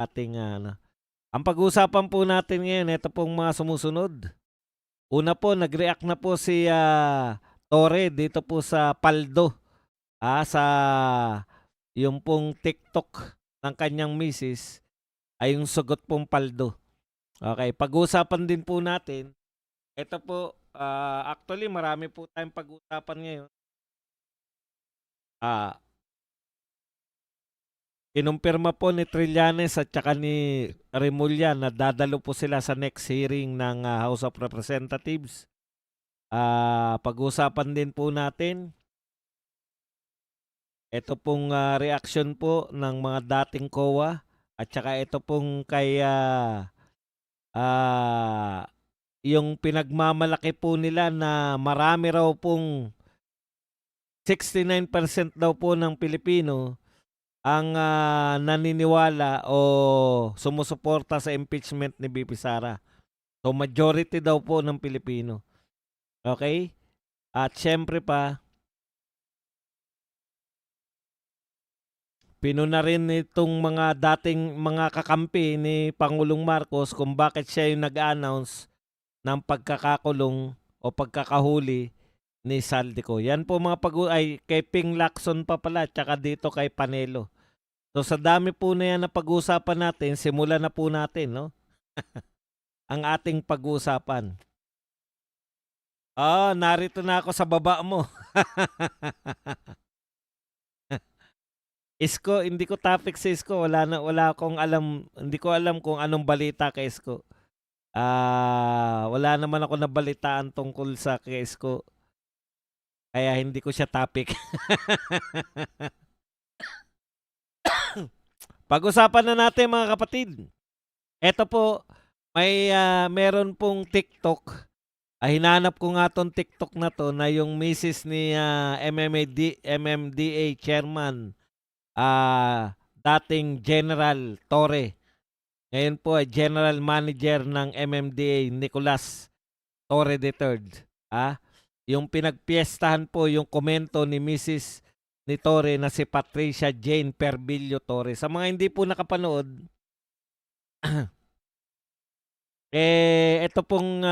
ating ano. Ang pag-uusapan po natin ngayon, ito pong mga sumusunod. Una po, nag-react na po si Torre dito po sa Paldo. Sa yung pong TikTok ng kanyang misis ay yung sugot pong Paldo. Okay, pag-uusapan din po natin. Ito po, actually marami po tayong pag-uusapan ngayon. Kinumpirma po ni Trillanes at saka ni Remulla na dadalo po sila sa next hearing ng House of Representatives. Pag-usapan din po natin ito pong reaction po ng mga dating COA at saka ito pong kay yung pinagmamalaki po nila na marami raw pong 69% daw po ng Pilipino ang naniniwala o sumusuporta sa impeachment ni VP Sara. So majority daw po ng Pilipino. Okay? At syempre pa, pinuna rin itong mga dating mga kakampi ni Pangulong Marcos kung bakit siya yung nag-announce ng pagkakakulong o pagkakahuli ni Saldico. Yan po mga ay kay Ping Lacson pa pala tsaka dito kay Panelo. So sa dami po na yan na pag-uusapan natin, simulan na po natin, no? Ang ating pag-uusapan. Narito na ako sa baba mo. Isko, hindi ko topic sa Isko. Wala akong alam, hindi ko alam kung anong balita kay Isko. Wala naman ako nabalitaan tungkol sa kay Isko. Kaya hindi ko siya topic. Pag-usapan na natin mga kapatid. Ito po, meron pong TikTok. Hinanap ko nga tong TikTok na to na yung misis ni MMDA chairman, dating General Torre. Ngayon po ay General Manager ng MMDA, Nicolas Torre III. Yung pinagpiestahan po yung komento ni Mrs. ni Torre na si Patricia Jane Perbilio Torre. Sa mga hindi po nakapanood, ito pong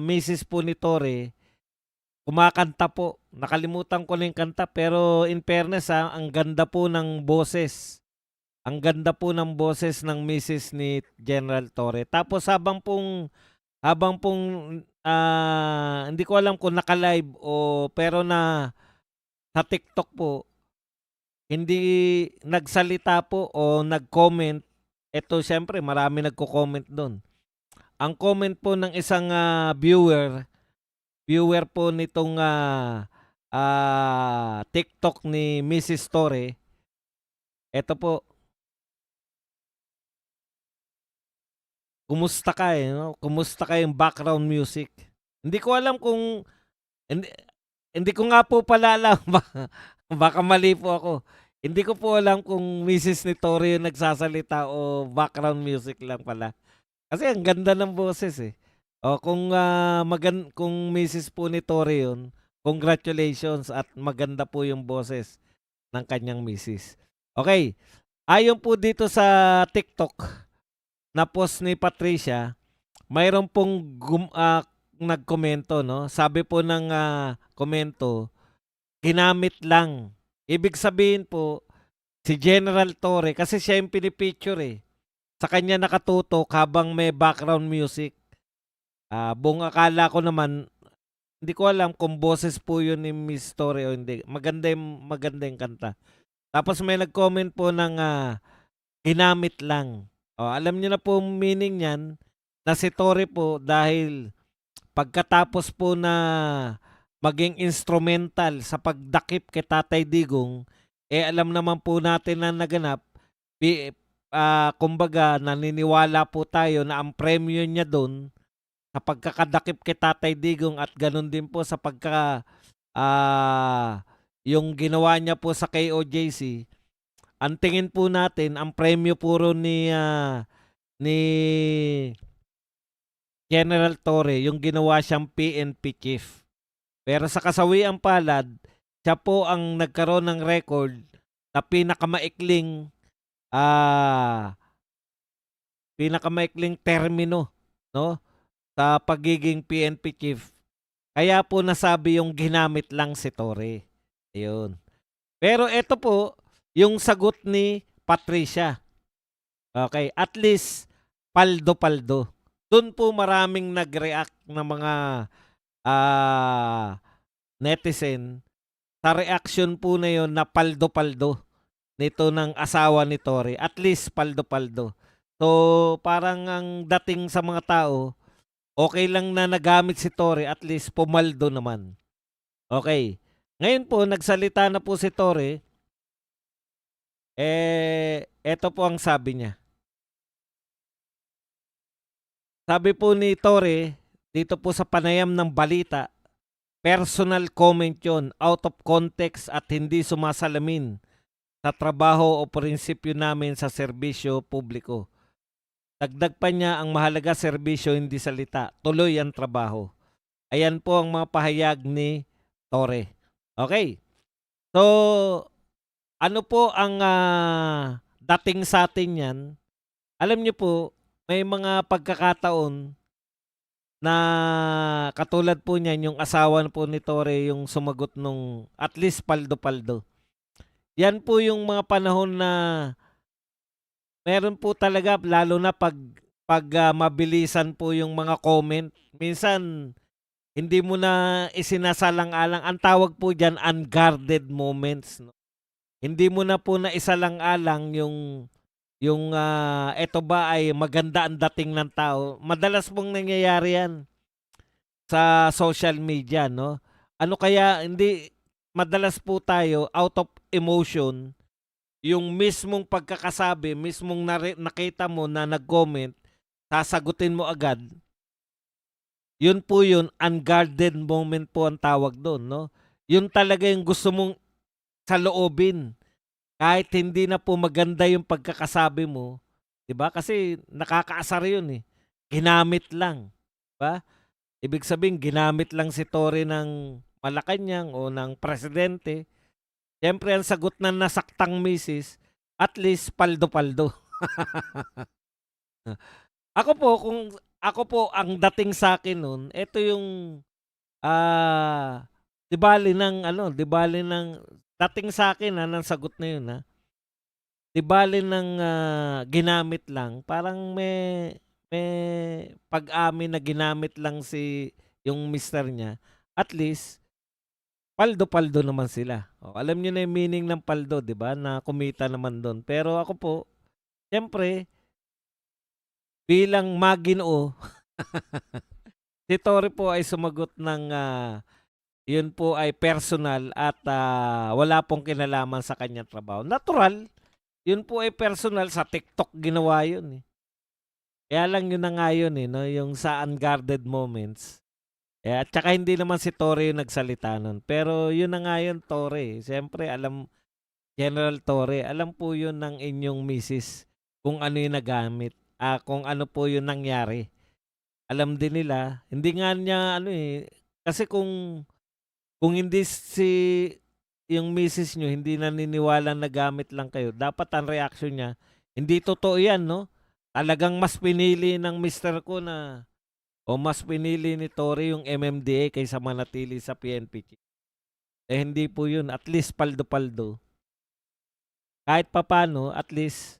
Mrs. po ni Torre, kumakanta po. Nakalimutan ko na yung kanta pero in fairness ang ganda po ng boses. Ang ganda po ng boses ng Mrs. ni General Torre. Tapos habang pong hindi ko alam kung naka-live o pero na sa TikTok po, hindi nagsalita po o nag-comment. Ito syempre marami nagko-comment doon. Ang comment po ng isang viewer po nitong TikTok ni Mrs. Torre, ito po, kumusta ka no? Kumusta ka yung background music? Hindi ko alam kung, hindi ko nga po pala alam, baka mali po ako. Hindi ko po alam kung Mrs. ni Torre yung nagsasalita o background music lang pala. Kasi ang ganda ng boses eh. Kung Mrs. po ni Torre yun, congratulations at maganda po yung boses ng kanyang Mrs. Okay. Ayon po dito sa TikTok na post ni Patricia, mayroon pong nagkomento, no? Sabi po ng komento, ginamit lang. Ibig sabihin po, si General Torre, kasi siya yung pinipicture eh. Sa kanya nakatutok habang may background music. Buong akala ko naman, hindi ko alam kung boses po yun ni Miss Torre o hindi. Maganda yung kanta. Tapos may nag-comment po ng ginamit lang. Alam niyo na po meaning niyan na si Torre po dahil pagkatapos po na maging instrumental sa pagdakip kay Tatay Digong, alam naman po natin na naganap, kumbaga naniniwala po tayo na ang premyo niya doon sa pagkakadakip kay Tatay Digong at ganun din po sa yung ginawa niya po sa KOJC, ang tingin po natin, ang premyo puro ni General Torre, yung ginawa siyang PNP chief. Pero sa kasawiang palad, siya po ang nagkaroon ng record na pinakamaikling pinakamaikling termino, no, sa pagiging PNP chief. Kaya po nasabi yung ginamit lang si Torre. Ayun. Pero eto po, yung sagot ni Patricia. Okay, at least paldo-paldo. Do'n po maraming nag-react na mga, ah, netizen sa reaksyon po na yun na paldo-paldo nito ng asawa ni Torre. At least paldo-paldo. So, parang ang dating sa mga tao, okay lang na nagamit si Torre, at least pumaldo naman. Okay. Ngayon po nagsalita na po si Torre, eto po ang sabi niya. Sabi po ni Torre, dito po sa panayam ng balita, personal comment yun, out of context at hindi sumasalamin sa trabaho o prinsipyo namin sa serbisyo publiko. Dagdag pa niya, ang mahalaga serbisyo, hindi salita. Tuloy ang trabaho. Ayan po ang mga pahayag ni Torre. Okay. So, ano po ang dating sa atin yan? Alam niyo po, may mga pagkakataon na katulad po niyan, yung asawa po ni Torre yung sumagot nung at least paldo-paldo. Yan po yung mga panahon na meron po talaga, lalo na pag mabilisan po yung mga comment. Minsan, hindi mo na isinasalang-alang. Ang tawag po diyan, unguarded moments. No? Hindi mo na po na isalang-alang yung eto ba ay maganda ang dating ng tao. Madalas pong nangyayari yan sa social media, no? Ano kaya, hindi, madalas po tayo, out of emotion, yung mismong pagkakasabi, mismong nakita mo na nag-comment, sasagutin mo agad. Yun po yun, unguarded moment po ang tawag doon, no? Yun talaga yung gusto mong saloobin. Kahit hindi na po maganda yung pagkakasabi mo, 'di ba? Kasi nakakaasar 'yun eh. Ginamit lang, 'di ba? Ibig sabihin ginamit lang si Torre ng Malacanang o ng presidente. Siyempre ang sagot ng nasaktang misis, at least paldo-paldo. Ako po kung ako po ang dating sa akin nun, ito yung, 'di bale ng ano, 'di bale ng dating sa akin ng sagot na yun, 'di bale ng, ginamit lang, parang may pag-amin na ginamit lang yung mister niya, at least paldo-paldo naman sila. Oh, alam niyo na yung meaning ng paldo, 'di ba, na kumita naman dun. Pero ako po, siyempre bilang maginoo, si Torre po ay sumagot ng, yun po ay personal at, wala pong kinalaman sa kanyang trabaho. Natural, yun po ay personal, sa TikTok ginawa yun, eh. Kaya lang yun na nga yun, eh, 'no, yung sa unguarded moments. At tsaka hindi naman si Torre yung nagsalita nun. Pero yun na nga yun, Torre, eh. Siyempre General Torre, alam po yun ng inyong misis kung ano yung nagamit, kung ano po yung nangyari. Alam din nila, hindi nga niya ano, eh, kasi kung hindi yung misis niyo hindi naniniwalang nagamit lang kayo, dapat ang reaksyon niya, hindi totoo yan, 'no? Talagang mas pinili ng mister ko na o mas pinili ni Torre yung MMDA kaysa manatili sa PNP chief. Eh, hindi po yun, at least paldo-paldo. Kahit papaano, at least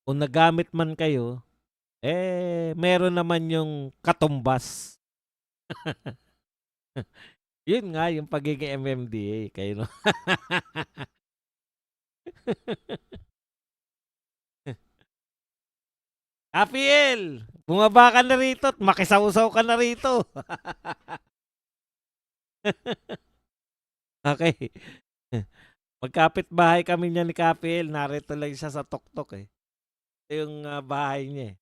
kung nagamit man kayo, meron naman yung katumbas. Yun nga yung pagiging MMDA kayo, 'no? Apiel, bumaba ka na rito at makisawsaw ka na rito. Okay. Magkapit-bahay kami niyan ni Kapiel, narito lang siya sa tuktok, eh. Ito yung, bahay niya, eh.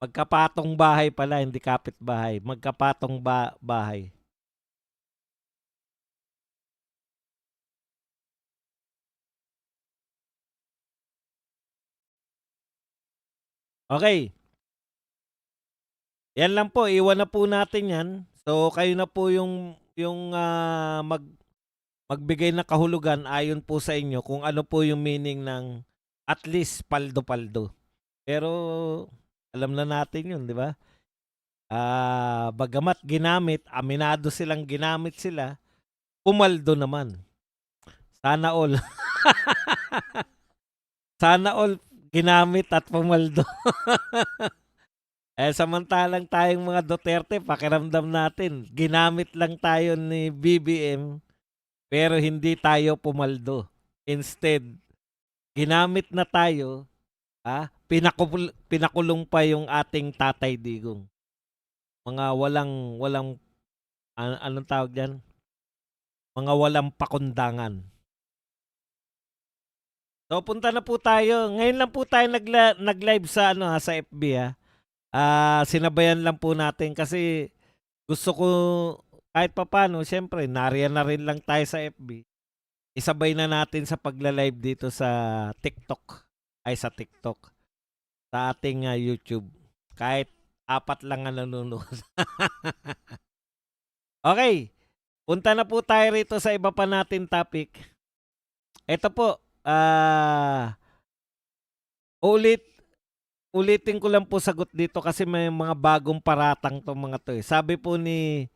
Magkapatong bahay pala, hindi kapitbahay, magkapatong bahay. Okay. Yan lang po, iwan na po natin 'yan. So, kayo na po yung, magbigay ng kahulugan ayon po sa inyo kung ano po yung meaning ng at least paldo-paldo. Pero alam na natin 'yun, 'di ba? Bagamat ginamit, aminado silang ginamit sila, pumaldo naman. Sana all. Sana all ginamit at pumaldo. Samantalang tayong mga Duterte pakiramdam natin ginamit lang tayo ni BBM, pero hindi tayo pumaldo. Instead, ginamit na tayo, pinakulong pa yung ating Tatay Digong. Mga walang walang anong tawag diyan? Mga walang pakundangan. So punta na po tayo. Ngayon lang po tayo nag-live sa sa FB ha. Sinabayan lang po natin kasi gusto ko kahit papaano, siyempre nariyan na rin lang tayo sa FB. Isabay na natin sa pagla-live dito sa TikTok. Sa TikTok. Sa ating YouTube. Kahit 4 lang ang nanonood. Okay. Punta na po tayo rito sa iba pa natin topic. Ito po. Ulitin ko lang po sagot dito kasi may mga bagong paratang tong mga to. Sabi po ni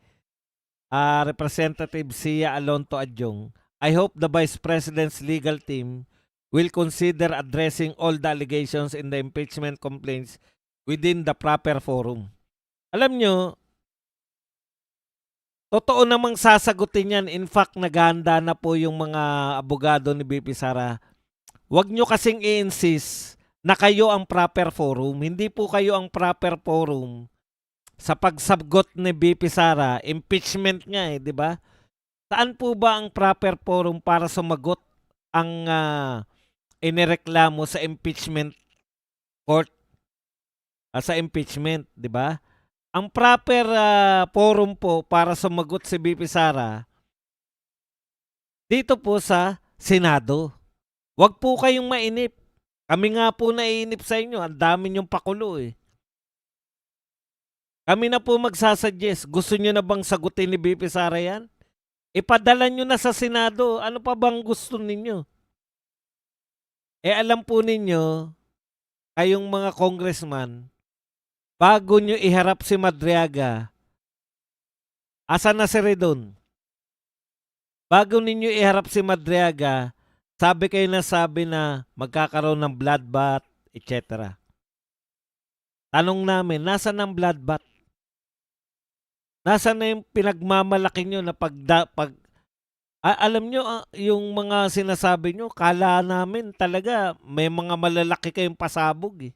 Representative Sia Alonto Adjong, I hope the Vice President's legal team will consider addressing all the allegations in the impeachment complaints within the proper forum. Alam nyo, totoo namang sasagutin yan. In fact, naghahanda na po yung mga abogado ni BP Sara. Huwag nyo kasing i-insist na kayo ang proper forum. Hindi po kayo ang proper forum sa pagsagot ni BP Sara. Impeachment nga di ba? Saan po ba ang proper forum para sumagot ang inireklamo sa impeachment court? Sa impeachment, di ba? Ang proper forum po para sumagot si BP Sara dito po sa Senado. Huwag po kayong mainip. Kami nga po naiinip sa inyo. Ang dami niyong pakulo Kami na po magsasuggest. Gusto niyo na bang sagutin ni BP Sara yan? Ipadala niyo na sa Senado. Ano pa bang gusto ninyo? Alam po ninyo, kayong mga congressman, bago nyo iharap si Madriaga, asan na si Redon? Bago ninyo iharap si Madriaga, sabi na magkakaroon ng bloodbath, etc. Tanong namin, nasaan ang bloodbath? Nasaan na yung pinagmamalaki nyo na alam nyo, yung mga sinasabi nyo, kala namin talaga may mga malalaki kayong pasabog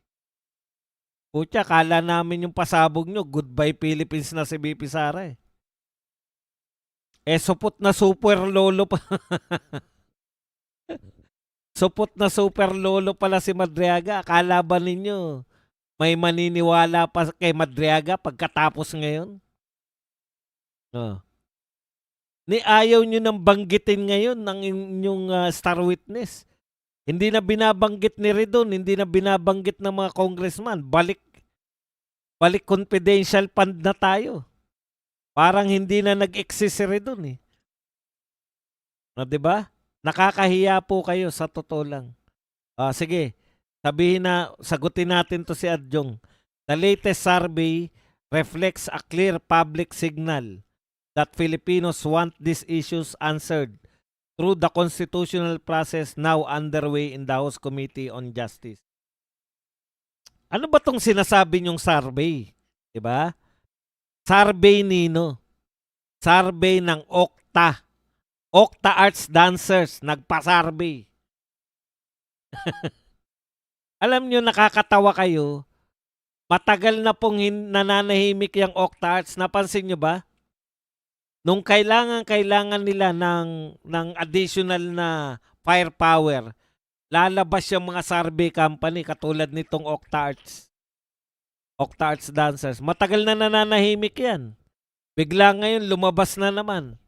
Pucha, kala namin yung pasabog nyo, goodbye Philippines na si BP Sara supot na super lolo pa. Supot na super lolo pala si Madriaga. Akala ba ninyo may maniniwala pa kay Madriaga pagkatapos ngayon? Ayaw nyo nang banggitin ngayon ng inyong star witness. Hindi na binabanggit ni Redon, hindi na binabanggit ng mga congressman. Balik confidential fund na tayo. Parang hindi na nag-exist si Redon diba? Nakakahiya po kayo sa totoo lang. Sige, sagutin natin to si Adjong. The latest survey reflects a clear public signal that Filipinos want these issues answered through the constitutional process now underway in the House Committee on Justice. Ano ba tong sinasabi nyong survey? Diba? Survey nino. Survey ng Okta. Okta Arts Dancers. Nagpa-survey. Alam nyo, nakakatawa kayo. Matagal na pong nananahimik yung Okta Arts. Napansin nyo ba? Nung kailangan nila ng additional na firepower, lalabas yung mga survey company katulad nitong Okta Arts. Okta Arts Dancers. Matagal na nananahimik yan. Bigla ngayon lumabas na naman.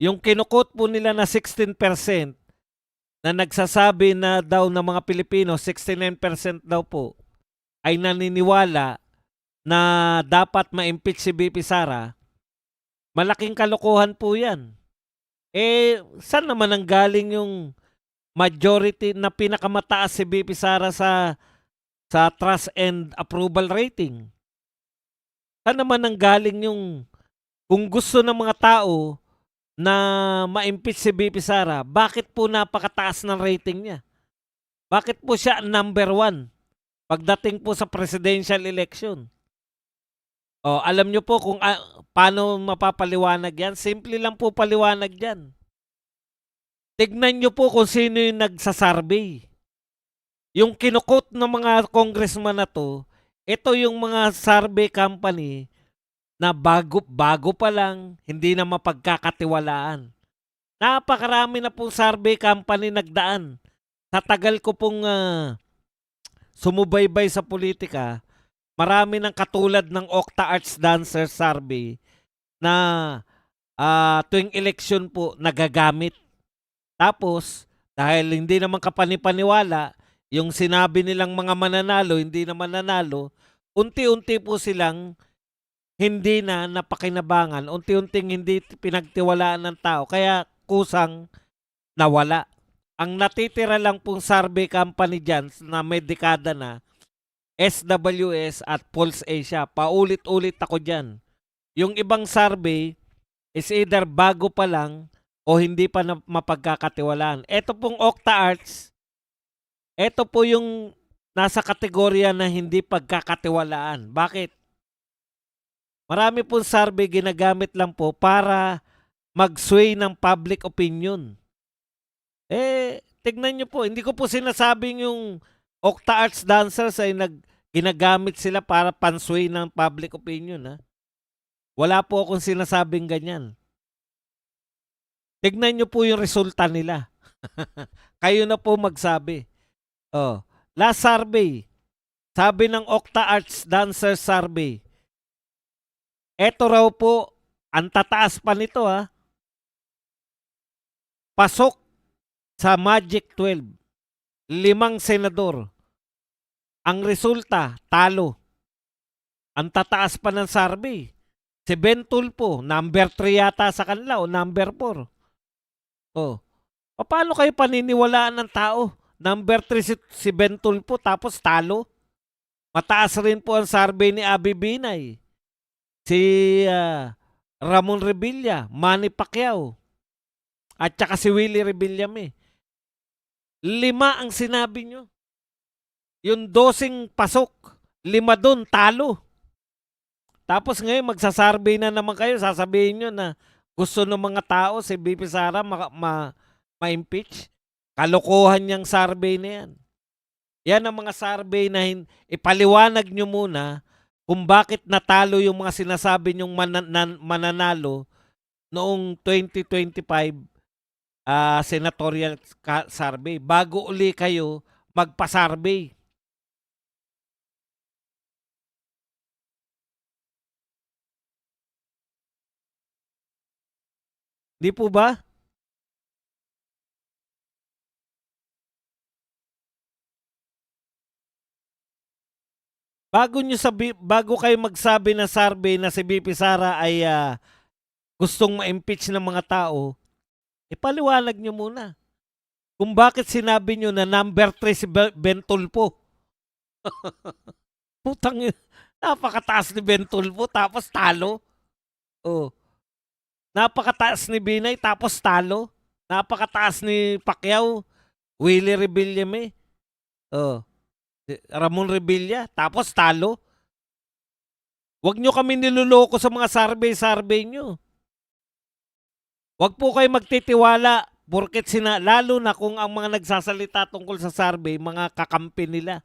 Yung kinukot po nila na 16% na nagsasabi na daw ng mga Pilipino, 69% daw po, ay naniniwala na dapat ma-impeach si BP Sara. Malaking kalokohan po yan. Saan naman ang galing yung majority na pinakamataas si BP Sara sa sa trust and approval rating. Saan naman nanggaling yung kung gusto ng mga tao na ma-impeach si VP Sara, bakit po napakataas ng rating niya? Bakit po siya number 1 pagdating po sa presidential election? Oh, alam niyo po kung paano mapapaliwanag yan? Simple lang po paliwanag yan. Tignan niyo po kung sino yung nagsasurvey. Yung kinukot ng mga congressman na to, ito yung mga survey company na bago pa lang, hindi na mapagkakatiwalaan. Napakarami na pong survey company nagdaan. Sa tagal ko pong sumubaybay sa politika, marami ng katulad ng Octa Arts Dancer Survey na tuwing election po nagagamit. Tapos, dahil hindi naman kapanipaniwala, yung sinabi nilang mga mananalo, hindi naman nanalo, unti-unti po silang hindi na napakinabangan, unti-unting hindi pinagtiwalaan ng tao, kaya kusang nawala. Ang natitira lang pong survey company dyan na may dekada na, SWS at Pulse Asia. Paulit-ulit ako dyan. Yung ibang survey is either bago pa lang o hindi pa na mapagkakatiwalaan. Ito pong Octa Arts, ito po yung nasa kategorya na hindi pagkakatiwalaan. Bakit? Marami pong survey ginagamit lang po para mag-sway ng public opinion. Tignan nyo po, hindi ko po sinasabing yung Octa Arts Dancers ay ginagamit sila para pansway ng public opinion. Ha? Wala po akong sinasabing ganyan. Tignan nyo po yung resulta nila. Kayo na po magsabi. Oh, last survey, sabi ng Octa Arts Dancers Survey, eto raw po, ang tataas pa nito ha, pasok sa Magic 12, 5 senador. Ang resulta, talo. Ang tataas pa ng survey. Si Ben Tulfo, number 3 yata sa kanila o number 4. Oh, paano kayo paniniwalaan ng tao? Number 3 si Ben Tulfo tapos talo. Mataas rin po ang survey ni Abby Binay. Si Ramon Revilla, Manny Pacquiao, at saka si Willie Revillame. 5 ang sinabi nyo. Yung 12 pasok, 5 doon, talo. Tapos ngayon, magsasurvey na naman kayo, sasabihin nyo na gusto ng mga tao si VP Sara ma-impeach. Kalokohan niyang survey na yan. Yan ang mga survey na ipaliwanag nyo muna kung bakit natalo yung mga sinasabi nyong mananalo noong 2025 senatorial survey bago uli kayo magpa-survey. Di po ba? Bago kayo magsabi na survey na si VP Sara ay gustong ma-impeach ng mga tao, ipaliwanag nyo muna kung bakit sinabi nyo na number 3 si Ben Tulfo. Putang ina, napakataas ni Ben Tulfo tapos talo. Oh. Napakataas ni Binay tapos talo. Napakataas ni Pacquiao, Willie Revillame. Oh. Ramon Revilla tapos talo. Huwag nyo kami niloloko sa mga survey nyo. Huwag po kayo magtitiwala porket lalo na kung ang mga nagsasalita tungkol sa survey, mga kakampi nila.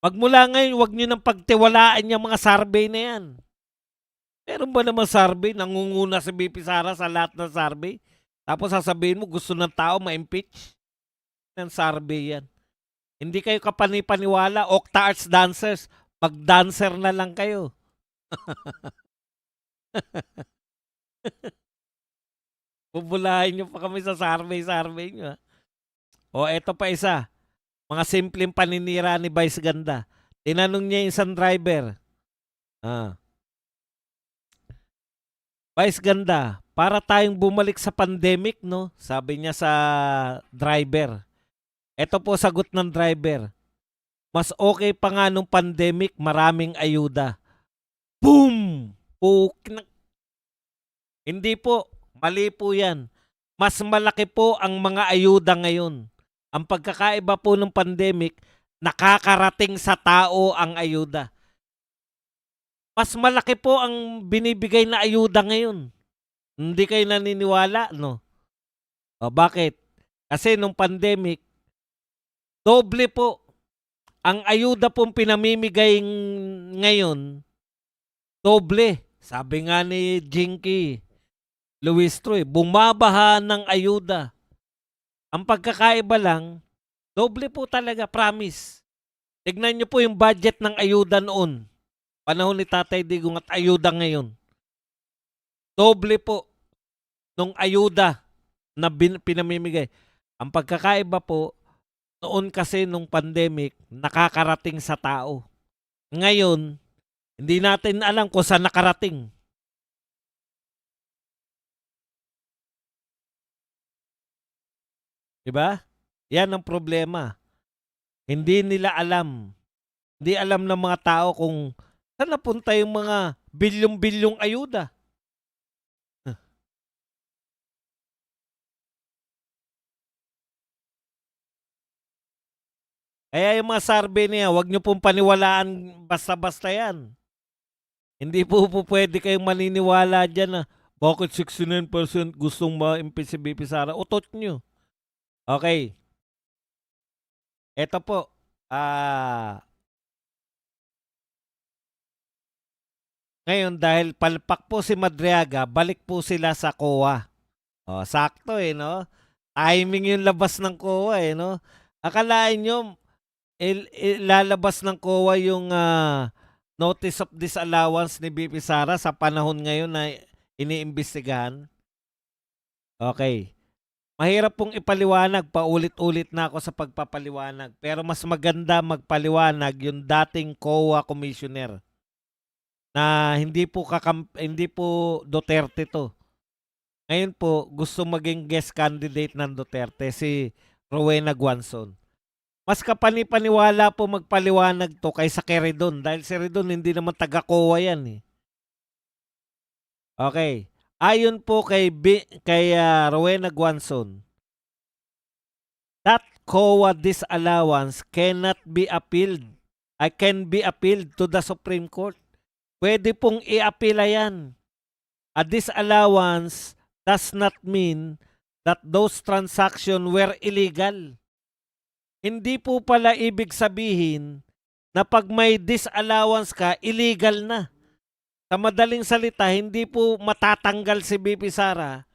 Magmula ngayon, huwag nyo nang pagtiwalaan yung mga survey na yan. Meron ba naman survey? Nangunguna si VP Sara sa lahat ng survey? Tapos sasabihin mo, gusto ng tao ma-impeach? Ng survey yan. Hindi kayo kapanipaniwala. Octa Arts Dancers, mag-dancer na lang kayo. Bubulahin nyo pa kami sa survey nyo. O, eto pa isa. Mga simpleng paninira ni Vice Ganda. Tinanong niya yung isang driver. Vice Ganda, para tayong bumalik sa pandemic, no? Sabi niya sa driver. Ito po sagot ng driver. Mas okay pa nga nung pandemic, maraming ayuda. Boom! Hindi po, mali po 'yan. Mas malaki po ang mga ayuda ngayon. Ang pagkakaiba po ng pandemic, nakakarating sa tao ang ayuda. Mas malaki po ang binibigay na ayuda ngayon. Hindi kayo naniniwala, no? O bakit? Kasi nung pandemic, doble po ang ayuda pong pinamimigay ngayon, doble. Sabi nga ni Jinky Luis Troy, bumabaha ng ayuda. Ang pagkakaiba lang, doble po talaga, promise. Tignan niyo po yung budget ng ayuda noon. Panahon ni Tatay Digong at ayuda ngayon. Doble po nung ayuda na pinamimigay. Ang pagkakaiba po, noon kasi nung pandemic, nakakarating sa tao. Ngayon, hindi natin alam kung saan nakarating. Diba? Yan ang problema. Hindi nila alam. Hindi alam ng mga tao kung saan napunta yung mga bilyong-bilyong ayuda. Kaya yung mga survey niya, huwag niyo pong paniwalaan basta-basta yan. Hindi po pwede kayong maniniwala dyan na bakit 69% gustong ma-impeach si BP Sara? Utot nyo. Okay. Eto po. Ngayon dahil palpak po si Madriaga, balik po sila sa COA. Oh, sakto no? Timing yung labas ng COA no? Akalain nyo, lalabas ng COA yung notice of disallowance ni BP Sara sa panahon ngayon na iniimbestigahan? Okay. Mahirap pong ipaliwanag, paulit-ulit na ako sa pagpapaliwanag. Pero mas maganda magpaliwanag yung dating COA commissioner na hindi po Duterte to. Ngayon po, gusto maging guest candidate ng Duterte, si Rowena Guanzon. Mas kapani-paniwala po magpaliwanag to kaysa kay Redon dahil si Redon hindi naman taga-COA yan eh. Okay. Ayon po kay Rowena Guanzon, that COA disallowance cannot be appealed. I can be appealed to the Supreme Court. Pwede pong i-appeal yan. A disallowance does not mean that those transactions were illegal. Hindi po pala ibig sabihin na pag may disallowance ka, illegal na. Sa madaling salita, hindi po matatanggal si BP Sara.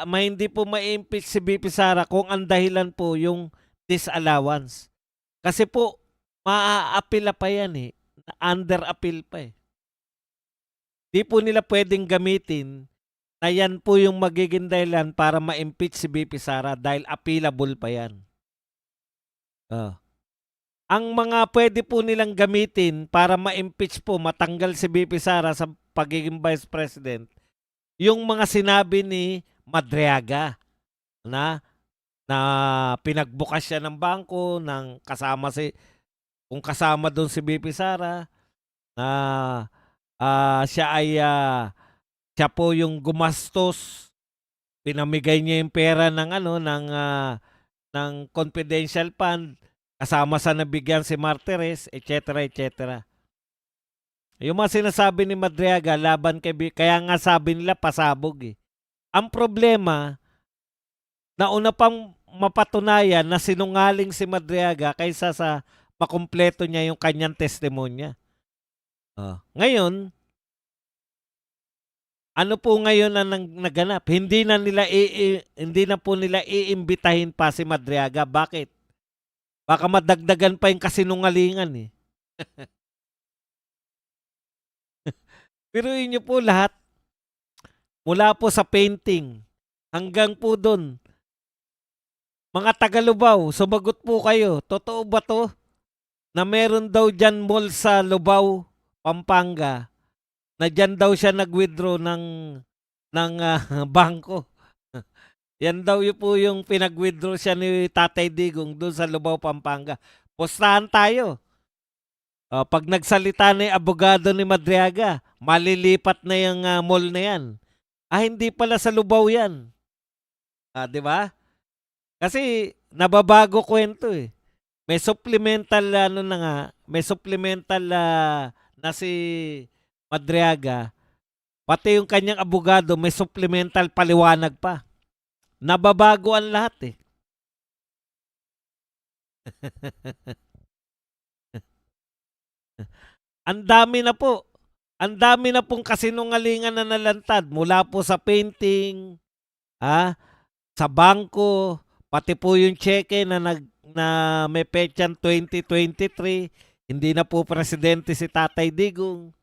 Hindi po ma-impeach si BP Sara kung ang dahilan po yung disallowance. Kasi po, maa-appeal pa yan eh. Under appeal pa eh. Di po nila pwedeng gamitin na yan po yung magiging dahilan para ma-impeach si BP Sara dahil appealable pa yan. Ang mga pwede po nilang gamitin para ma-impeach po, matanggal si BP Sara sa pagiging Vice President, yung mga sinabi ni Madriaga na pinagbukas siya ng bangko ng kung kasama doon si BP Sara, na siya po yung gumastos, pinamigay niya yung pera ng confidential fund, kasama sa nabigyan si Martires, etc. etc. Yung mga sinasabi ni Madriaga laban kaya nga sabi nila pasabog eh. Ang problema, nauna pang mapatunayan na sinungaling si Madriaga kaysa sa makumpleto niya yung kanyang testimonya. Ngayon, ano po ngayon na naganap? Hindi na po nila iimbitahin pa si Madriaga. Bakit? Baka madagdagan pa yung kasinungalingan eh. Pero inyo po lahat, mula po sa painting hanggang po doon, mga taga-Lubao, sumagot po kayo. Totoo ba to? Na meron daw dyan mall sa Lubao, Pampanga, na dyan daw siya nag-withdraw ng bangko. Yan daw yun po yung pinag-withdraw siya ni Tatay Digong doon sa Lubao, Pampanga. Pustahan tayo. 'Pag nagsalita na yung abogado ni Madriaga, malilipat na yung, mall na yan. Hindi pala sa Lubao yan. 'Di ba? Kasi nababago kwento eh. May supplemental ano na nga, may supplemental na si Madriaga, pati yung kanyang abogado may supplemental paliwanag pa. Nababago ang lahat eh. Ang dami na po. Ang dami na pong kasinungalingan na nalantad mula po sa painting, sa bangko, pati po yung cheque na may petsang 2023, hindi na po presidente si Tatay Digong.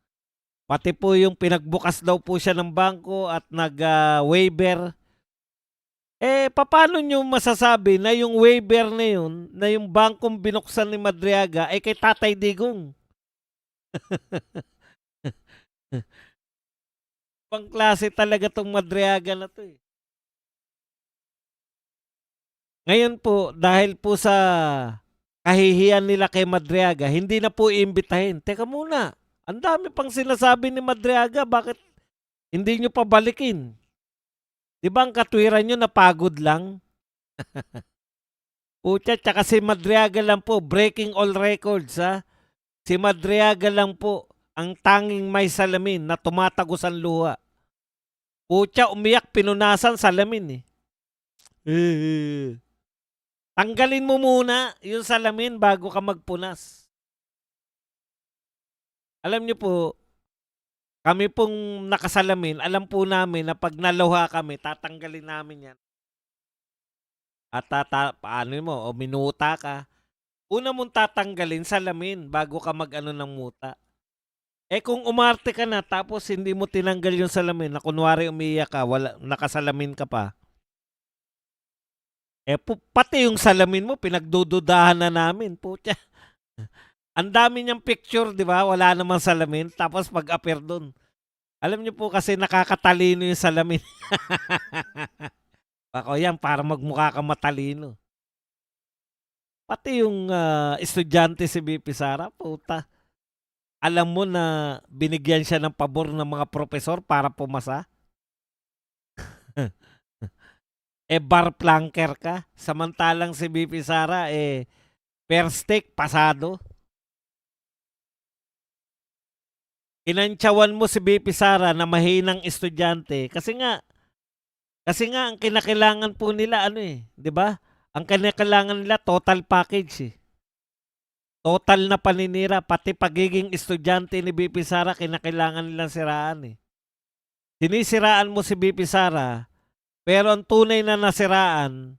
Pati po yung pinagbukas daw po siya ng bangko at nag-waiver. Paano nyo masasabi na yung waiver na yun, na yung bangkong binuksan ni Madriaga, ay kay Tatay Digong? Ibang klase talaga tong Madriaga na to eh. Ngayon po, dahil po sa kahihiyan nila kay Madriaga, hindi na po iimbitahin. Teka muna, ang dami pang sinasabi ni Madriaga, bakit hindi nyo pabalikin? Di ba ang katwiran nyo napagod lang? Pucha, tsaka si Madriaga lang po, breaking all records ha. Si Madriaga lang po ang tanging may salamin na tumatagos ang luha. Pucha, umiyak, pinunasan salamin eh. Tanggalin mo muna yung salamin bago ka magpunas. Alam niyo po, kami pong nakasalamin, alam po namin na pag naluha kami, tatanggalin namin yan. At paano mo, o minuta ka. Una mong tatanggalin salamin bago ka mag-ano ng muta. Kung umarte ka na tapos hindi mo tinanggal yung salamin, na kunwari umiiyak ka, nakasalamin ka pa. Pati yung salamin mo, pinagdududahan na namin. Putya. Ang dami niyang picture, di ba? Wala namang salamin. Tapos pag-appear doon. Alam niyo po kasi nakakatalino yung salamin. Ako yan, para magmukha ka matalino. Pati yung estudyante si BP Sara, puta. Alam mo na binigyan siya ng pabor ng mga profesor para pumasa? Bar planker ka. Samantalang si BP Sara, first take, pasado. Inantsawan mo si BP Sara na mahinang estudyante kasi nga ang kinakailangan po nila 'di ba? Ang kinakailangan nila total package eh. Total na paninira pati pagiging estudyante ni BP Sara kinakailangan nilang siraan eh. Sinisiraan mo si BP Sara pero ang tunay na nasiraan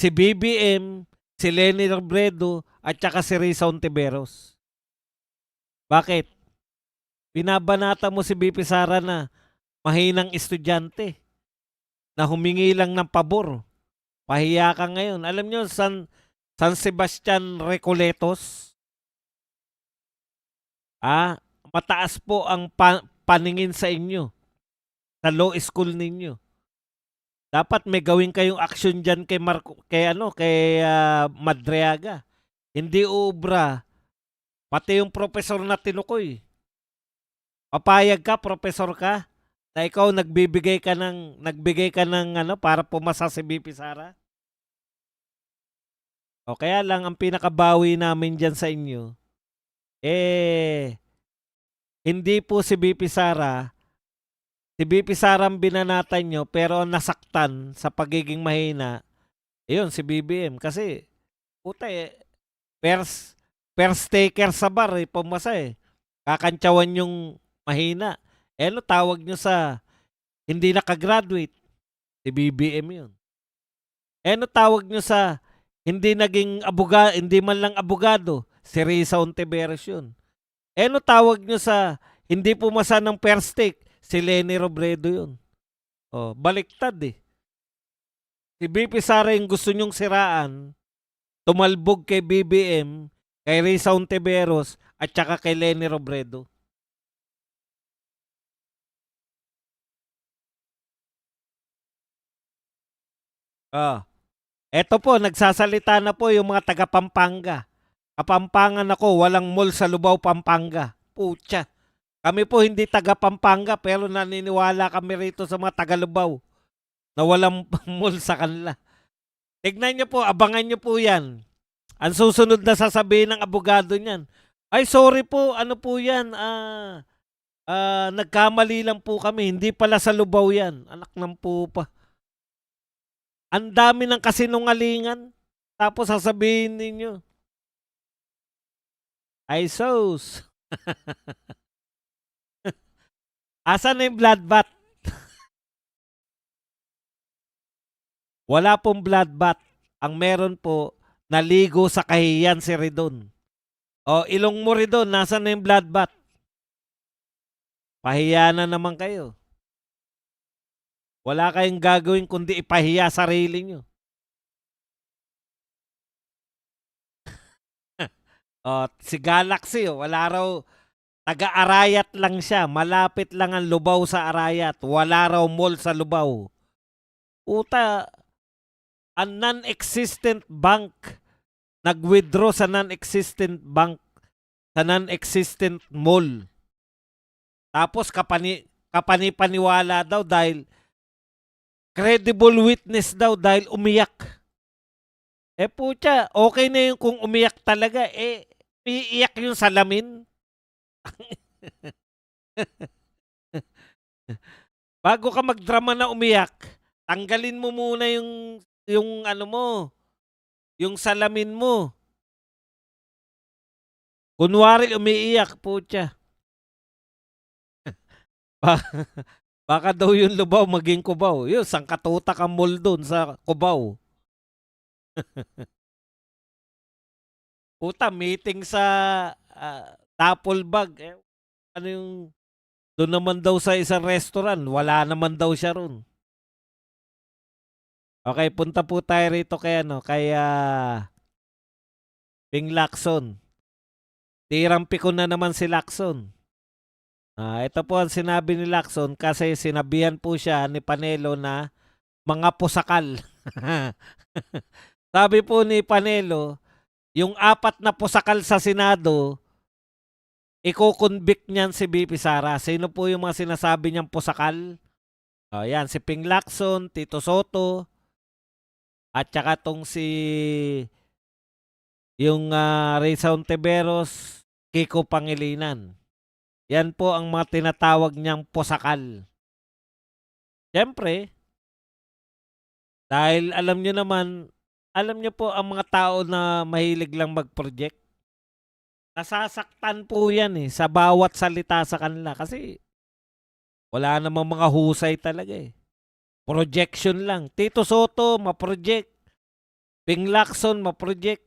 si BBM, si Leni Robredo at saka si Risa Ontiveros. Bakit? Binabanata mo si BP Sara na mahinang estudyante na humingi lang ng pabor. Pahiya ka ngayon. Alam nyo, San Sebastian Recoletos, mataas po ang paningin sa inyo sa law school ninyo. Dapat may gawin kayong action dyan kay Madriaga. Hindi ubra. Pati yung profesor na tinukoy. Papayag ka, profesor ka, na ikaw nagbigay ka ng para pumasa si BP Sara? O kaya lang ang pinakabawi namin diyan sa inyo hindi po si BP Sara. Si BP Sara ang binanatan nyo pero nasaktan sa pagiging mahina. Ayun si BBM kasi puta first taker sa bar pumasa Kakantsawan yung mahina. Ano tawag nyo sa hindi nakagraduate? Si BBM yun. Ano tawag nyo sa hindi hindi man lang abogado? Si Risa Ontiveros yun. Ano tawag nyo sa hindi pumasa ng first take? Si Leni Robredo yun. Baliktad eh. Si BP Sara yung gusto nyong siraan, tumalbog kay BBM, kay Risa Ontiveros, at saka kay Leni Robredo. Oh, eto po nagsasalita na po yung mga taga Pampanga. Kapampangan ako, walang mall sa Lubao, Pampanga. Putya. Kami po hindi taga Pampanga pero naniniwala kami rito sa mga taga Lubao na walang mall sa kanila. Tignan niyo po, abangan niyo po 'yan. Ang susunod na sasabihin ng abogado niyan, "Ay sorry po, ano po 'yan, nagkamali lang po kami, hindi pala sa Lubao 'yan." Anak ng pupa. Ang dami ng kasinungalingan. Tapos sasabihin ninyo, "Ay sus, asan na yung bloodbath?" Wala pong bloodbath. Ang meron po, naligo sa kahiyan si Ridon. O, ilong mo Ridon, nasaan na yung bloodbath? Pahiya na naman kayo. Wala kayong gagawin kundi ipahiya sarili nyo. O, si Galaxy, wala raw, taga-Arayat lang siya. Malapit lang ang Lubao sa Arayat. Wala raw mall sa Lubao. Uta, ang non-existent bank. Nag-withdraw sa non-existent bank. Sa non-existent mall. Tapos kapani-paniwala daw dahil credible witness daw dahil umiyak. Eh putya, okay na yung kung umiyak talaga. Eh, iiyak yung salamin. Bago ka magdrama na umiyak, tanggalin mo muna yung ano mo, yung salamin mo. Kunwari umiiyak, putya. Ba- Baka daw yung Lubao maging Cubao. Yun, sangkatutak ang mall doon sa Cubao. Puta, meeting sa Tapolbag. Eh, ano yung, doon naman daw sa isang restaurant, wala naman daw siya ron. Okay, punta po tayo rito kay ano, kay Ping Lacson. Tirampi ko na naman si Lacson. Ito po ang sinabi ni Lacson kasi sinabihan po siya ni Panelo na mga pusakal. Sabi po ni Panelo, yung 4 na pusakal sa Senado, iko-convict niyan si BP Sara. Sino po yung mga sinasabi niyang pusakal? Yan, si Ping Lacson, Tito Soto, at saka tong si yung Raysa Ontiveros, Kiko Pangilinan. Yan po ang mga tinatawag niyang pusakal. Siyempre, dahil alam niyo po ang mga tao na mahilig lang mag-project, nasasaktan po yan sa bawat salita sa kanila kasi wala namang mga husay talaga Projection lang. Tito Soto, ma-project. Ping Lacson, ma-project.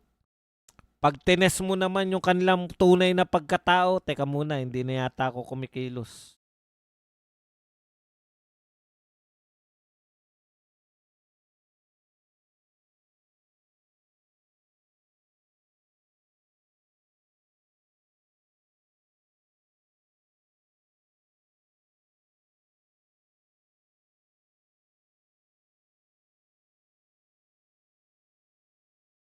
Pag tines mo naman yung kanilang tunay na pagkatao, teka muna, hindi na yata ako kumikilos.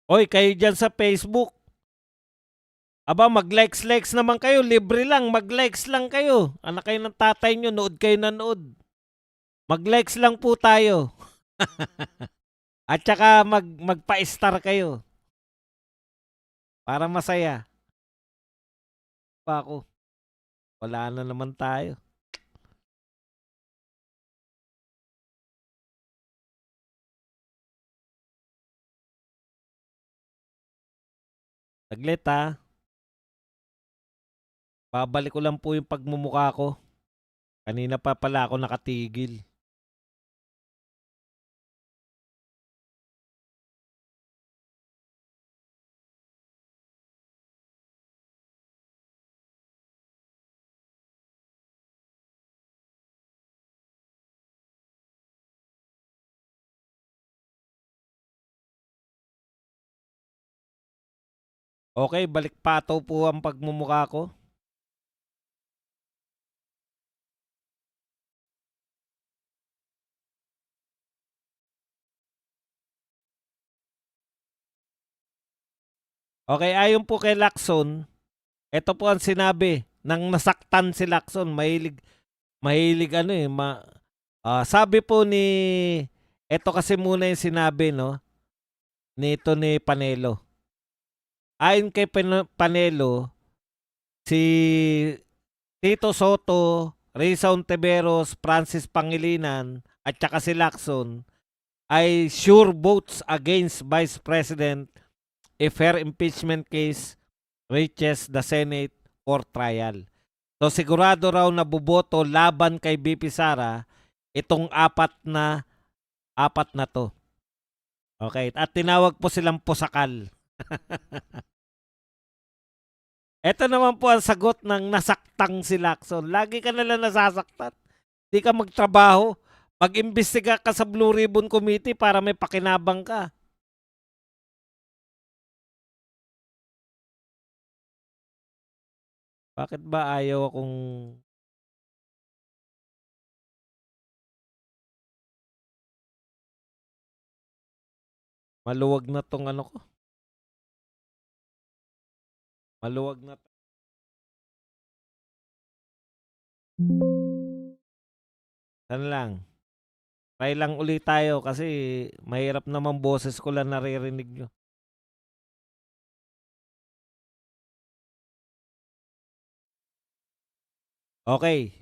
Oy, kayo dyan sa Facebook, aba, mag-likes-likes naman kayo. Libre lang, mag-likes lang kayo. Anak kayo ng tatay nyo, nood kayo na nood. Mag-likes lang po tayo. At saka magpa-star kayo para masaya. Pa ako, wala na naman tayo. Saglit babalik ko lang po yung pagmumukha ko. Kanina pa pala ako nakatigil. Okay, balik pataw po ang pagmumukha ko. Okay, ayon po kay Lacson, ito po ang sinabi ng nasaktan si Lacson. Mahilig ano eh, sabi po ni, ito kasi muna yung sinabi, no, nito ni Panelo. Ayon kay Panelo, si Tito Soto, Risa Ontiveros, Francis Pangilinan, at saka si Lacson ay sure votes against Vice President if her impeachment case reaches the Senate for trial. So sigurado raw na buboto laban kay BP Sara itong apat na to. Okay, at tinawag po silang pusakal. Ito naman po ang sagot ng nasaktang si Lacson. Lagi ka nalang nasasaktan. Di ka magtrabaho. Mag-imbestiga ka sa Blue Ribbon Committee para may pakinabang ka. Bakit ba ayaw akong... Maluwag na tong ano ko. Maluwag na. San lang. Try lang ulit tayo kasi mahirap naman boses ko lang naririnig nyo. Okay.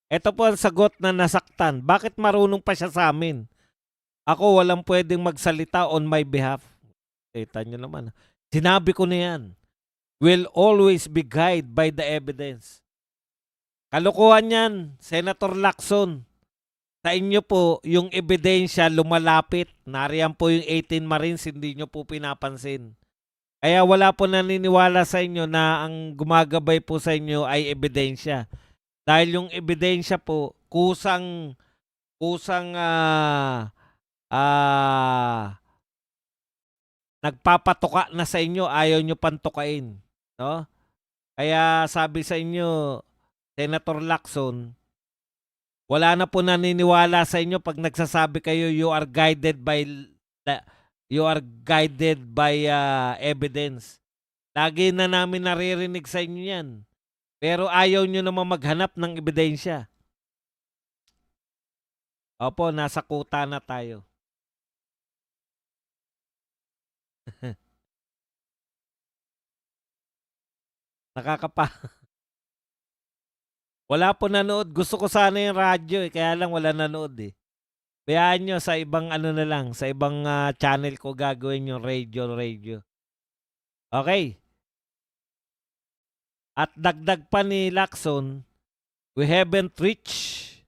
Ito po ang sagot na nasaktan. Bakit marunong pa siya sa amin? Ako walang pwedeng magsalita on my behalf. Kita nyo naman. Sinabi ko na yan. Will always be guided by the evidence. Kalokohan yan, Senator Lacson. Sa inyo po, yung ebidensya lumalapit. Nariyan po yung 18 Marines, hindi nyo po pinapansin. Kaya wala po naniniwala sa inyo na ang gumagabay po sa inyo ay ebidensya. Dahil yung ebidensya po, kusang nagpapatuka na sa inyo, ayaw nyo pantukain. No? Kaya sabi sa inyo, Senator Lacson, wala na po naniniwala sa inyo pag nagsasabi kayo you are guided by evidence. Lagi na namin naririnig sa inyo yan. Pero ayaw nyo naman maghanap ng ebidensya. Opo, nasa kuta na tayo. Nakakapa. Wala po nanood. Gusto ko sana yung radyo eh. Kaya lang wala nanood eh. Bayaan nyo sa ibang ano na lang. Sa ibang channel ko gagawin yung radio. Okay. At dagdag pa ni Lacson, we haven't reached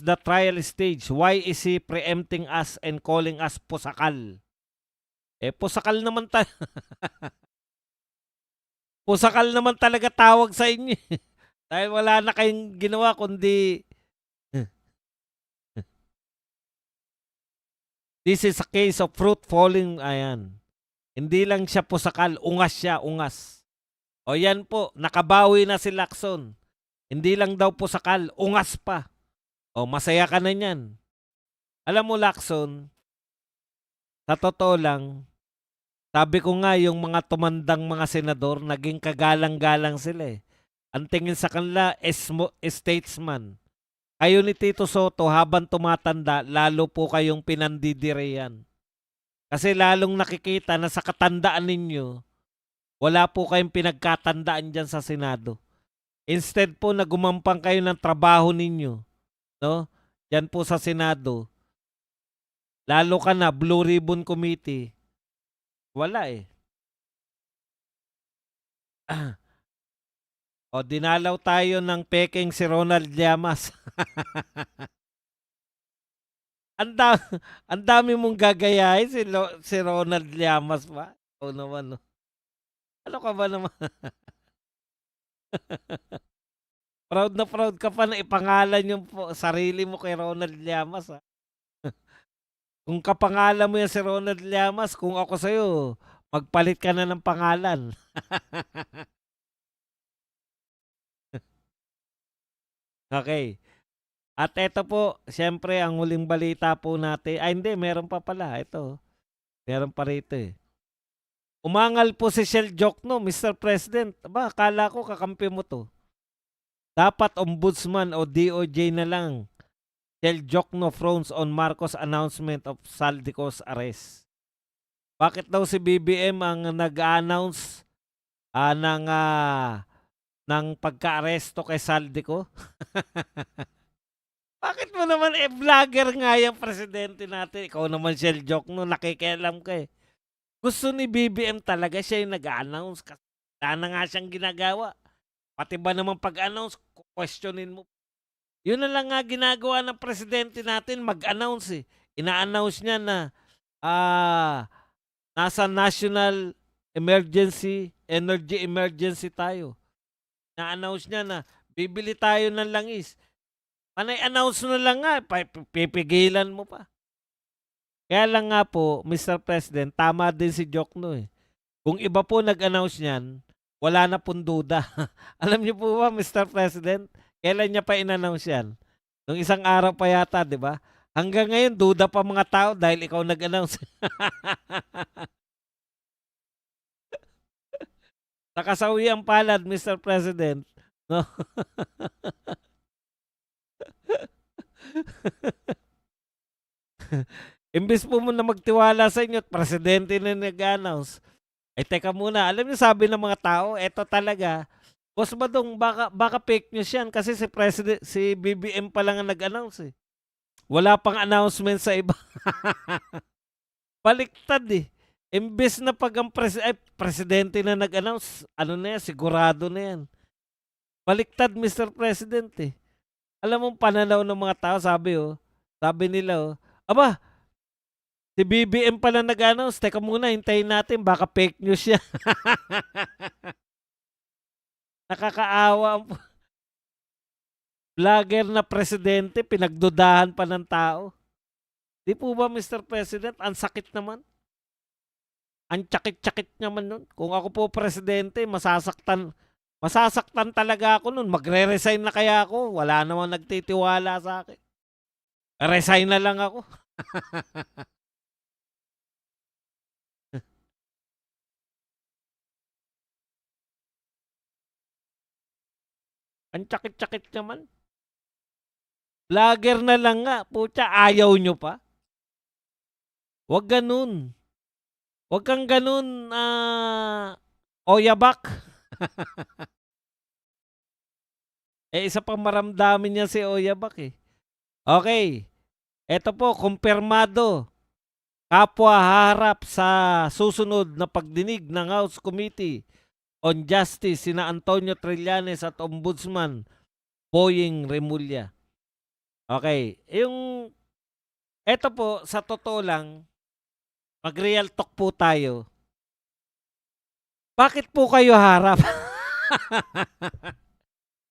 the trial stage. Why is he preempting us and calling us pusakal? Pusakal naman pusakal naman talaga tawag sa inyo. Dahil wala na kayong ginawa kundi this is a case of fruit falling. Ayan. Hindi lang siya pusakal, ungas siya, ungas. O yan po, nakabawi na si Lacson. Hindi lang daw pusakal, ungas pa. O masaya ka na niyan. Alam mo Lacson, sa totoo lang, sabi ko nga yung mga tumandang mga senador, naging kagalang-galang sila eh. Ang tingin sa kanila, statesman. Kayo ni Tito Soto, habang tumatanda, lalo po kayong pinandidireyan. Kasi lalong nakikita na sa katandaan ninyo, wala po kayong pinagkatandaan dyan sa Senado. Instead po na gumampang kayo ng trabaho ninyo, no? Diyan po sa Senado. Lalo ka na, Blue Ribbon Committee. Wala eh. O dinalaw tayo ng peking si Ronald Llamas. ang dami mong gagayahin si Ronald Llamas ba? O naman no. Ano ka ba naman? Proud ka pa na ipangalan yung sarili mo kay Ronald Llamas ha. Kung kapangalan mo yan si Ronald Llamas, kung ako sa'yo, magpalit ka na ng pangalan. Okay. At eto po, siyempre ang huling balita po natin ay hindi, meron pa pala. Ito, meron pa rito eh. Umangal po si Shell Jokno, Mr. President. Aba, akala ko kakampi mo to. Dapat ombudsman o DOJ na lang. Shell Jokno frowns on Marcos announcement of Saldico's arrest. Bakit daw si BBM ang nag-announce ng pagka-aresto kay Saldico? Bakit mo naman vlogger nga yung presidente natin? Ikaw naman Shell Jokno, nakikialam ka eh. Gusto ni BBM talaga siya yung nag-announce kasi wala na nga siyang ginagawa. Pati ba naman pag-announce, questionin mo. Yun na lang nga ginagawa ng presidente natin, mag-announce eh. Ina-announce niya na nasa national energy emergency tayo. Na-announce niya na bibili tayo ng langis. Panay-announce na lang nga, pipigilan mo pa. Kaya lang nga po, Mr. President, tama din si Jokno eh. Kung iba po nag-announce niyan, wala na pong duda. Alam niyo po ba, Mr. President, kailan niya pa in-announce yan? Nung isang araw pa yata, di ba? Hanggang ngayon, duda pa mga tao dahil ikaw nag-announce. Sa kasawiang palad, Mr. President, no? Imbis po mo na magtiwala sa inyo at presidente na nag-announce, ay teka muna, alam niyo sabi ng mga tao, eto talaga, Boss Badong, baka fake news yan kasi si BBM pa lang ang nag-announce eh. Wala pang announcement sa iba. Baliktad eh. Imbes na pag ang presidente na nag-announce, ano na yan, sigurado na yan. Baliktad, Mr. President eh. Alam mo, pananaw ng mga tao, sabi nila aba, si BBM pala nag-announce, teka muna, hintayin natin, baka fake news yan. Nakakaawa ang vlogger na presidente, pinagdudahan pa ng tao. Di po ba, Mr. President, ang sakit naman? Ang tsakit-tsakit naman nun. Kung ako po presidente, masasaktan talaga ako nun. Magre-resign na kaya ako. Wala namang nagtitiwala sa akin. Resign na lang ako. Ang tsakit-tsakit naman. Vlogger na lang nga. Pucha, ayaw nyo pa. Huwag ganun. Huwag kang ganun, oyabak. Isa pang maramdamin niya si oyabak eh. Okay. Eto po, kumpirmado. Kapwa haharap sa susunod na pagdinig ng House Committee on Justice sina Antonio Trillanes at Ombudsman Boying Remulla. Okay. Eto po, sa totoo lang, mag-real talk po tayo. Bakit po kayo harap?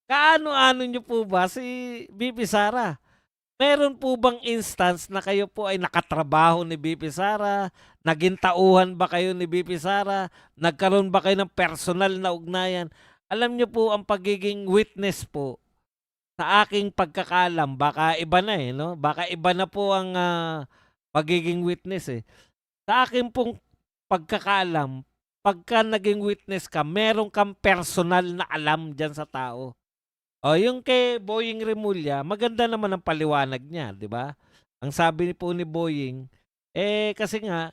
Kaano-ano nyo po ba si BP Sara? Meron po bang instance na kayo po ay nakatrabaho ni BP Sara? Naging tauhan ba kayo ni BP Sara? Nagkaroon ba kayo ng personal na ugnayan? Alam nyo po ang pagiging witness po sa aking pagkakalam, baka iba na eh, no? Baka iba na po ang pagiging witness eh. Sa akin pong pagkakaalam, pagka naging witness ka, meron kang personal na alam dyan sa tao. O, yung kay Boying Remulla, maganda naman ang paliwanag niya, di ba? Ang sabi po ni Boying, kasi nga,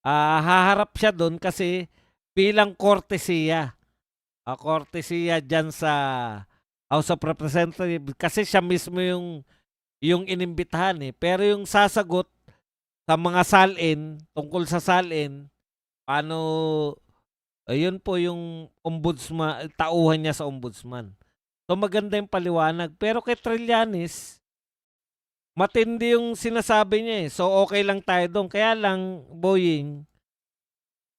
haharap siya doon kasi bilang kortesiya. Kortesiya dyan sa House of Representatives kasi siya mismo yung inimbitahan eh. Pero yung sasagot sa mga salin, tungkol sa salin, paano, ayun po yung ombudsman, tauhan niya sa ombudsman. So maganda yung paliwanag. Pero kay Trillanes, matindi yung sinasabi niya eh. So okay lang tayo doon. Kaya lang, Boying,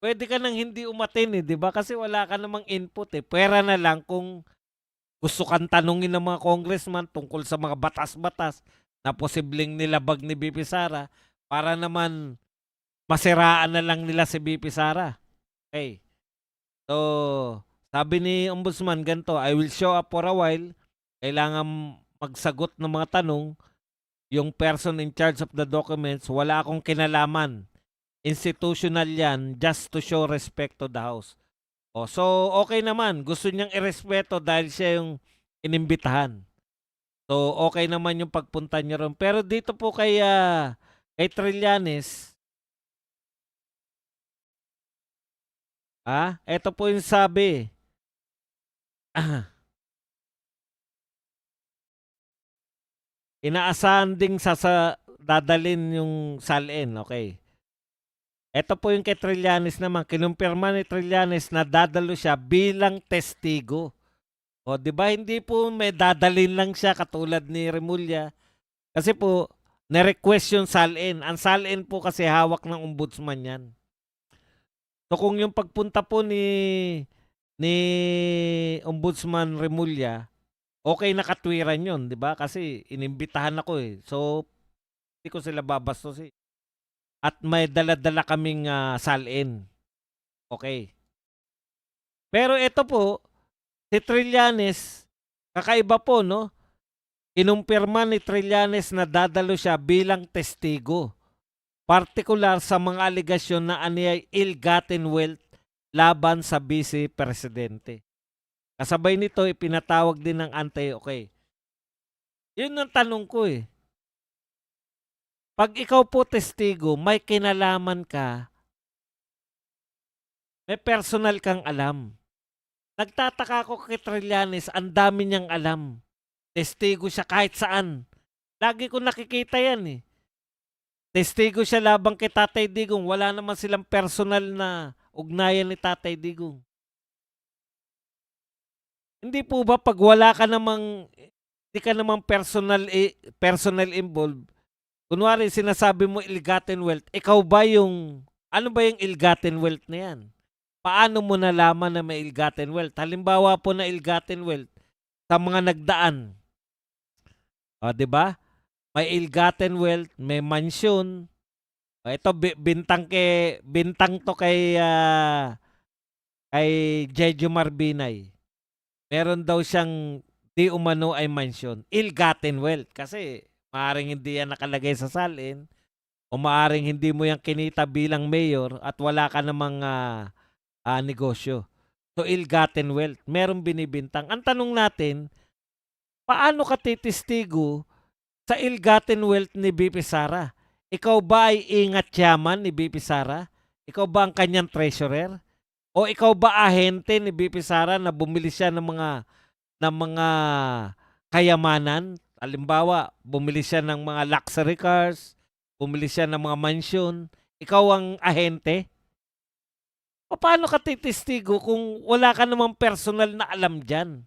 pwede ka nang hindi umatin eh, di ba? Kasi wala ka namang input eh. Pwera na lang kung gusto kang tanungin ng mga congressman tungkol sa mga batas-batas na posibleng nilabag ni BP Sara para naman masiraan na lang nila si BP Sara. Okay. So, sabi ni Ombudsman ganito, I will show up for a while. Kailangan magsagot ng mga tanong, yung person in charge of the documents, wala akong kinalaman. Institutional yan, just to show respect to the House. O, so okay naman, gusto niyang irespeto dahil siya yung inimbitahan. So okay naman yung pagpunta niya ron. Pero dito po kay Trillanes, eto po yung sabi. Inaasahan ding dadalin yung salin, okay. Eto po yung kay Trillanes naman, kinumpirma ni Trillanes na dadalo siya bilang testigo. O, di ba hindi po may dadalin lang siya katulad ni Remulla. Kasi po, na-request yung salin. Ang salin po kasi hawak ng ombudsman yan. So kung yung pagpunta po ni Ombudsman Remulla, okay na katwiran yun, di ba? Kasi inimbitahan ako eh. So, hindi ko sila babastos eh. At may dala-dala kaming salin. Okay. Pero ito po, si Trillanes, kakaiba po, no? Kinumpirma ni Trillanes na dadalo siya bilang testigo. Partikular sa mga aligasyon na aniyay ill-gotten wealth laban sa vice presidente. Kasabay nito, ipinatawag din ng okay. Yun ang tanong ko eh. Pag ikaw po testigo, may kinalaman ka, may personal kang alam. Nagtataka ako kay Trillanes, ang dami niyang alam. Testigo siya kahit saan. Lagi ko nakikita yan eh. Testigo siya labang kay Tatay Digong. Wala naman silang personal na ugnayan ni Tatay Digong. Hindi po ba pag wala ka namang, hindi ka namang personal involved, kunwari sinasabi mo ill-gotten wealth, ikaw ba yung, ano ba yung ill-gotten wealth na yan? Paano mo nalaman na may ill-gotten wealth? Halimbawa po na ill-gotten wealth sa mga nagdaan. O, di ba? May ill-gotten wealth, may mansion. O, ito bintang to kay Jejo Marbinay. Meron daw siyang di umano ay mansion. Ill-gotten wealth kasi maaring hindi yan nakalagay sa salin o maaring hindi mo yan kinita bilang mayor at wala ka namang negosyo. So, ill-gotten wealth. Merong binibintang. Ang tanong natin, paano ka titistigo sa ill-gotten wealth ni BP Sara? Ikaw ba ay ingat yaman ni BP Sara? Ikaw ba ang kanyang treasurer? O ikaw ba ahente ni BP Sara na bumili siya ng mga kayamanan? Halimbawa, bumili siya ng mga luxury cars, bumili siya ng mga mansion. Ikaw ang ahente? O paano ka titistigo kung wala ka namang personal na alam dyan?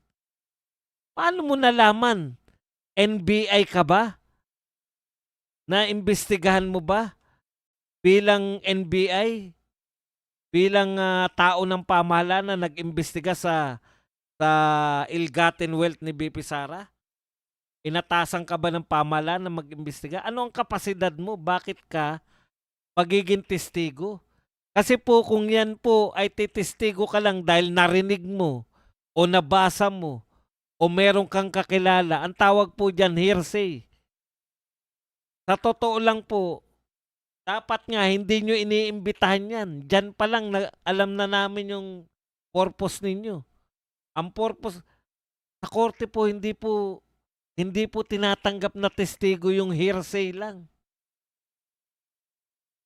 Paano mo nalaman? NBI ka ba? Naimbestigahan mo ba bilang NBI? Bilang tao ng pamahalaan na nag-imbestiga sa ill-gotten wealth ni BP Sara? Inatasan ka ba ng pamahalaan na mag-imbestiga? Ano ang kapasidad mo? Bakit ka pagiging testigo? Kasi po kung yan po ay titistigo ka lang dahil narinig mo o nabasa mo o meron kang kakilala, ang tawag po dyan hearsay. Sa totoo lang po, dapat nga hindi nyo iniimbitahan yan. Diyan pa lang alam na namin yung purpose ninyo. Ang purpose, sa korte po hindi po tinatanggap na testigo yung hearsay lang.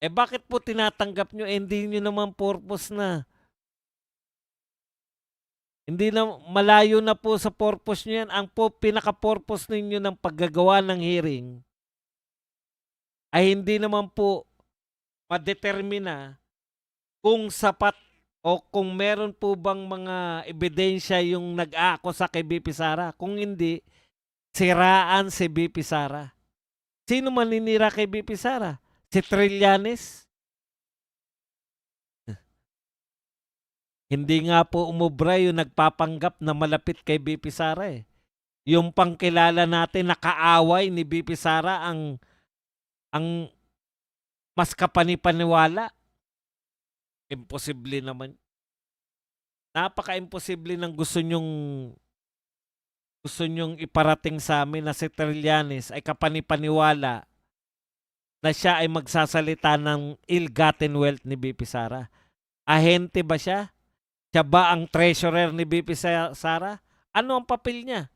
Bakit po tinatanggap nyo? Hindi nyo naman purpose na. Hindi na malayo na po sa purpose nyo yan. Ang pinaka-purpose ninyo ng paggagawa ng hearing ay hindi naman po madetermina kung sapat o kung meron po bang mga ebidensya yung nag-aakusa kay BP Sara. Kung hindi, siraan si BP Sara. Sino maninira kay BP Sara? Si Trillanes? Hindi nga po umubra yung nagpapanggap na malapit kay BP Sara eh. Yung pangkilala natin na kaaway ni BP Sara ang mas kapanipaniwala. Imposible naman. Napaka-imposible ng gusto nyong gusto niyong iparating sa amin na si Trillanes ay kapanipaniwala na siya ay magsasalita ng ill-gotten wealth ni BP Sara? Ahente ba siya? Siya ba ang treasurer ni BP Sara? Ano ang papel niya?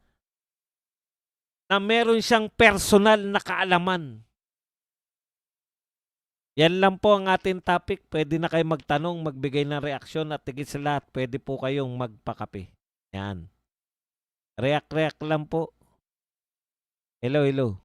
Na meron siyang personal na kaalaman. Yan lang po ang ating topic. Pwede na kayo magtanong, magbigay ng reaksyon at higit sa lahat, pwede po kayong magpakape. Yan. React lang po. Hello, hello.